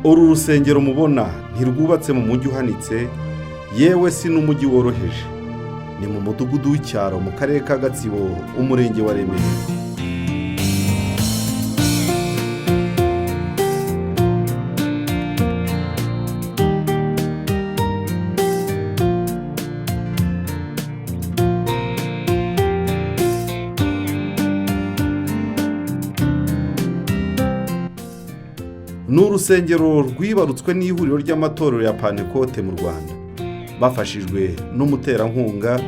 uru rusengero mubona ntirwubatse mu mujyi uhanitse, yewe si n'umujyi woroheje. Ni mu mudugudu w'icyaro mu karere ka Gatsibo, umurenge wa Remera. Ni urusengero rwibarutswe n'ihuriro ry'amatorero ya Pantekote mu Rwanda, bafashijwe n'umuterankunga,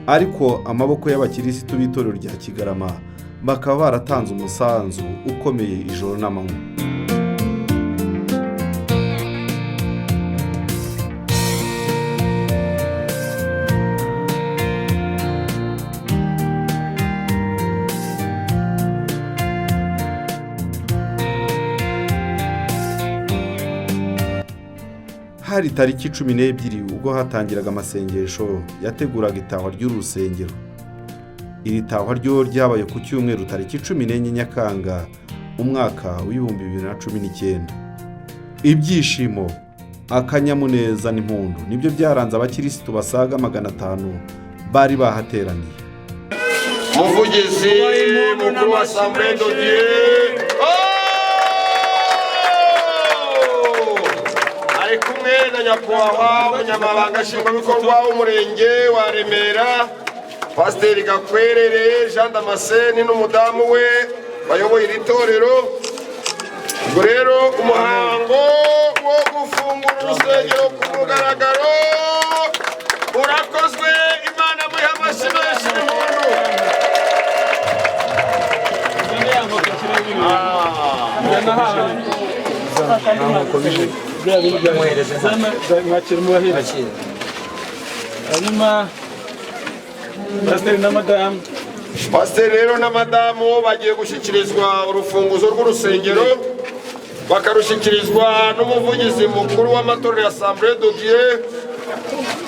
ariko amaboko y'abakirisitu b'itorero rya Kigarama bakaba baratanze umusanzu ukomeye ijoro n'amanywa. Hari tariki 12 ubwo hatangiraga amasengesho yateguraga itahwa ry'uru rusengero. Iri tahwa ryo ryabaye ku cyumweru tariki 14 Nyakanga umwaka w'ibihumbi 2019. Ibyishimo, akanyamuneza n'impundu nibyo byaranze abakirisitu basaga 500 bari bahateraniye. Umuvugizi mukuru wa Assemblée de Dieu ari kumwe na nyakubahwa umunyamabanga nshingwabikorwa w'umurenge wa Remera, Pasiteri Gakwerere Jean Damascene n'umudamu we bayoboye iri torero. Ubwo rero umuhango wo gufungura urusengero ku mugaragaro urakozwe. Imana muhe amashyi menshi n'impundu. Pasiteri rero na madamu bagiye gushyikirizwa urufunguzo rw'urusengero, bakarushyikirizwa n'umuvugizi mukuru w'amatorero ya Assemblée de Dieu,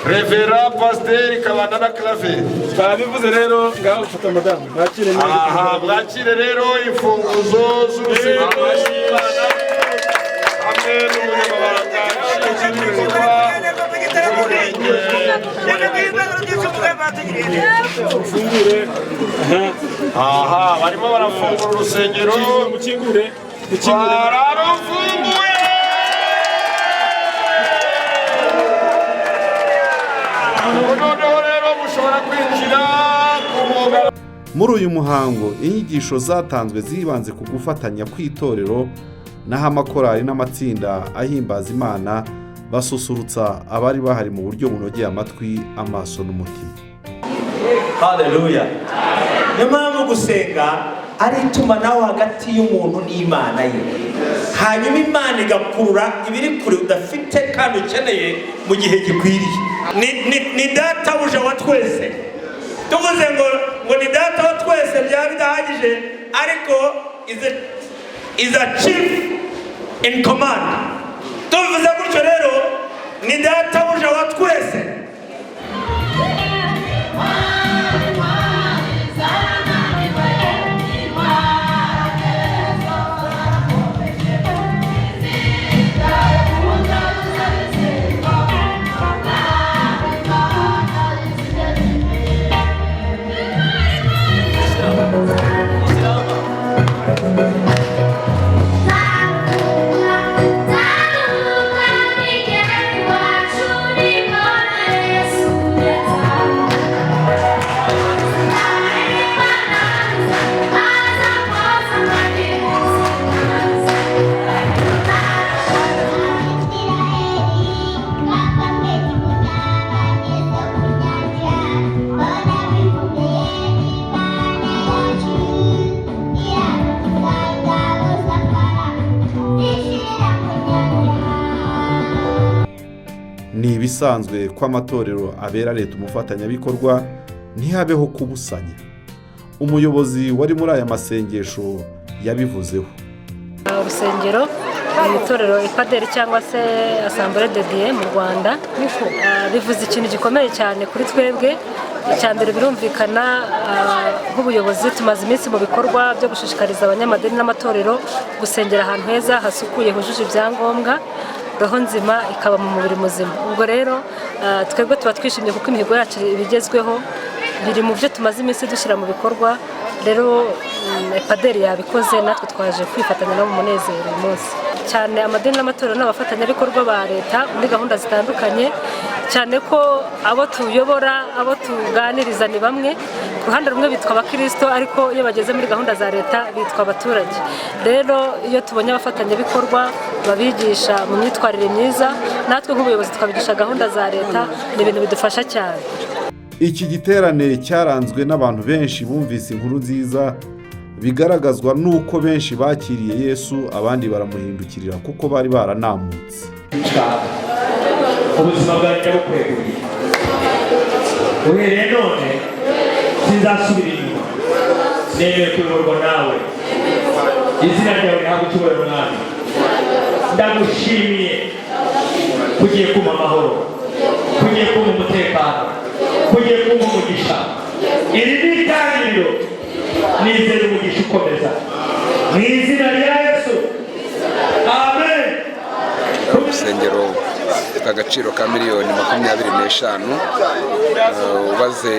Revera Pasiteri Kabandana Claver. Babivuze rero ngaho ufata madamu mwakire neza. Aha, mwakire rero imfunguzo z'urusengero hamwe n'umunyamabanga nshingwabikorwa w'umurenge. Aha, barimo barafungura urusengero. Mukingure. Bararufunguye. Noneho rero mushobora kwinjira ku mugaragaro. Muri uyu muhango inyigisho zatanzwe zibanze ku gufatanya kw'itorero, naho amakorali n'amatsinda ahimbaza Imana basusurutsa abari bahari mu buryo bunogeye amatwi, amaso n'umutima. Haleluya. Niyo mpamvu gusenga ari itumanaho hagati y'umuntu n'Imana ye, hanyuma Imana igakurura ibiri kure udafite kandi ukeneye mu gihe gikwiriye. Ni databuja wa twese. Tuvuze ngo ni data wa twese byaba bidahagije, ariko is a chief in command. Tuvuze gutyo rero ni databuja wa twese. Ni ibisanzwe ko amatorero abera leta umufatanyabikorwa, ntihabeho kubusanya. Umuyobozi wari muri aya masengesho yabivuzeho. Urusengero ni itorero ipaderi cyangwa se Assemblée de Dieu mu Rwanda, bivuze ikintu gikomeye cyane kuri twebwe icya mbere birumvikana nk'ubuyobozi tumaze iminsi mu bikorwa byo gushishikariza abanyamadini n'amatorero gusengera ahantu heza hasukuye hujuje ibyangombwa, roho nzima ikaba mu mubiri muzima. Ubwo rero twebwe tuba twishimye kuko imihigo yacu ibigezweho biri mu byo tumaze iminsi dushyira mu bikorwa. Rero paderi yabikoze, natwe twaje kwifatanya no mu munezero uyu munsi. Cyane amadini n'amatorero n'abafatanyabikorwa ba leta muri gahunda zitandukanye, cyane ko abo tuyobora, abo tuganiriza ni bamwe. Ku ruhande rumwe bitwa abakristo, ariko iyo bageze muri gahunda za leta bitwa abaturage. Rero iyo tubonye abafatanyabikorwa babigisha mu myitwarire myiza, natwe nk'ubuyobozi tukabigisha gahunda za leta, ni ibintu bidufasha cyane. Iki giterane cyaranzwe n'abantu benshi bumvise inkuru nziza, bigaragazwa n'uko benshi bakiriye Yesu, abandi baramuhindukirira kuko bari baranamutse. Ubuzima bwanjye bukweguye, uhereye none sinzasubira inyuma, nemeye kuyoborwa nawe, izina ryawe rihabwe icyubahiro mwami. Ndagushimiye kugiye kumpa amahoro, kugiye kumpa umutekano, kugiye kumpa umugisha. Iri ni itangiriro, nizera umugisha ukomeza mu izina rya Yesu, amen. Urusengero rufite agaciro ka miliyoni 25, ubaze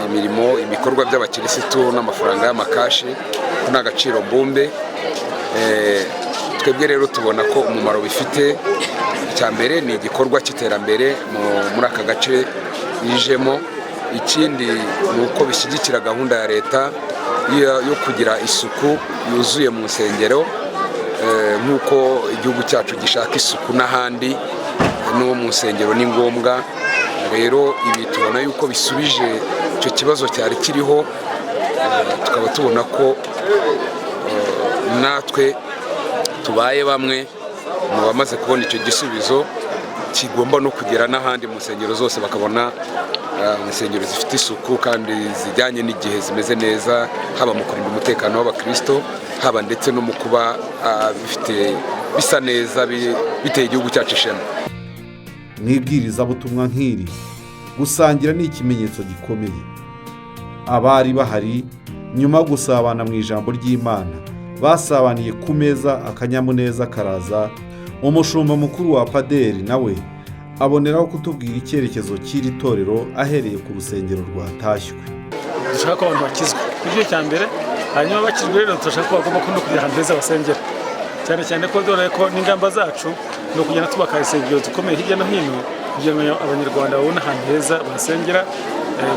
imirimo ibikorwa by'abakirisitu n'amafaranga y'amakashi ko nta gaciro mbumbe. Twebwe rero tubona ko umumaro bifite, icya mbere ni igikorwa cy'iterambere muri aka gace yijemo. Ikindi ni uko bishyigikira gahunda ya leta yo kugira isuku yuzuye mu nsengero, nk'uko igihugu cyacu gishaka isuku n'ahandi, no mu nsengero ni ngombwa. Rero ibi tubona yuko bisubije icyo kibazo cyari kiriho, tukaba tubona ko natwe tubaye bamwe mu bamaze kubona icyo gisubizo, kigomba no kugera n'ahandi mu nsengero zose, bakabona insengero zifite isuku kandi zijyanye n'igihe, zimeze neza, haba mu kurinda umutekano w'abakristo, haba ndetse no mu kuba bisa neza, biteye igihugu cyacu ishema. Mwibwirizabutumwa nk'iri gusangira ni ikimenyetso gikomeye. Abari bahari nyuma gusabana mu ijambo ry'Imana basabaniye ku meza, akanyamuneza karaza. Umushumba mukuru wa paderi nawe aboneraho kutubwira icyerekezo cy'iri torero ahereye ku rusengero rwatashywe. Dushaka ko abantu bakizwa, nicyo cya mbere. Hanyuma bakizwe rero turashaka ko bagomba kujya ahantu heza basengera, cyane cyane ko dore ko n'ingamba zacu no kugenda tubaka insengero zikomeye hirya no hino, kugira ngo abanyarwanda babone ahantu heza basengera,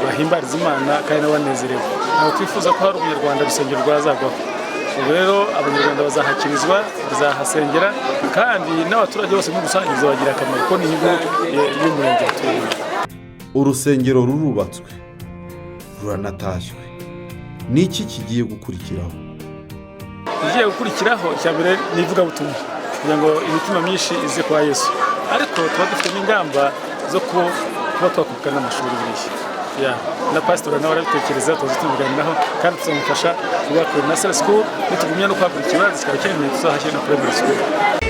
bahimbariza Imana kandi banezerewe. Ntabwo twifuza ko hari umunyarwanda urusengero rwazagwaho. Rero abanyarwanda bazahakirizwa, bazahasengera, kandi n'abaturage bose muri rusange bizabagira akamaro ko n'inyungu y'umurenge watuye. Urusengero rurubatswe, ruranatashywe. Ni iki kigiye gukurikiraho? Igiye gukurikiraho icya mbere ni ivugabutumwa, kugira ngo imitima myinshi ize kwa Yesu, ariko tuba dufite n'ingamba zo kuba twakubaka n'amashuri buriya. Na pasitori nawe arabitekereza, tuzi tubiganiraho, kandi tuzamufasha kubaka na sale school, nitugumya no kwagura ikibanza kikaba kinini, tuzahashyira na primary school.